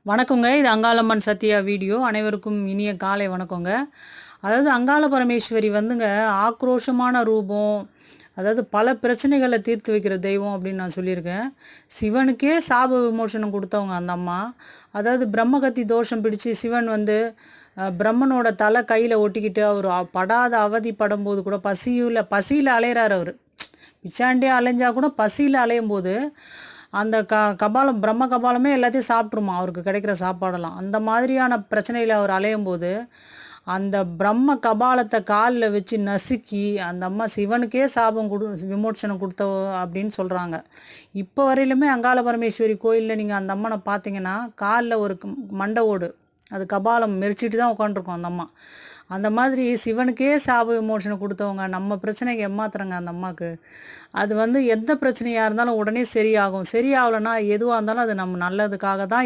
வணக்கங்க. இது அங்காளம்மன் சத்யா வீடியோ. அனைவருக்கும் இனிய காலை வணக்கங்க. அதாவது அங்காள பரமேஸ்வரி வந்துங்க ஆக்ரோஷமான ரூபம். அதாவது பல பிரச்சனைகள தீர்த்து வைக்கிற தெய்வம் அப்படின்னு நான் சொல்லியிருக்கேன். சிவனுக்கே சாப விமோசனம் குடுத்தவங்க அந்த அம்மா. அதாவது பிரம்மகத்தி தோஷம் பிடிச்சு சிவன் வந்து பிரம்மனோட தலை கையில ஒட்டிக்கிட்டு அவரு படாத அவதிப்படும்போது கூட பசியில அலையறாரு அவரு. பிச்சாண்டியா அலைஞ்சா கூட பசியில அலையும்போது அந்த கபாலம் பிரம்ம கபாலமே எல்லாத்தையும் சாப்பிட்ருமா அவருக்கு கிடைக்கிற சாப்பாடெல்லாம். அந்த மாதிரியான பிரச்சனையில அவர் அலையும்போது, அந்த பிரம்ம கபாலத்த கால்ல வச்சு நசுக்கி, அந்த அம்மா சிவனுக்கே சாபம் விமோசனம் குடுத்தவ அப்படின்னு சொல்றாங்க. இப்போ வரையிலுமே அங்காள பரமேஸ்வரி கோயில்ல நீங்க அந்த அம்மன பார்த்தீங்கன்னா, கால்ல ஒரு மண்ட ஓடு. அது கபாலம் மெரிச்சிட்டு தான் உட்காந்துருக்கும் அந்த அம்மா. அந்த மாதிரி சிவனுக்கே சாப விமோசனம் குடுத்தவங்க. நம்ம பிரச்சனைக்கு எம்மாத்திரங்க அந்த அம்மாக்கு. அது வந்து எந்த பிரச்சனையா இருந்தாலும் உடனே சரியாகும். சரியாகலன்னா எதுவா இருந்தாலும் அது நம்ம நல்லதுக்காக தான்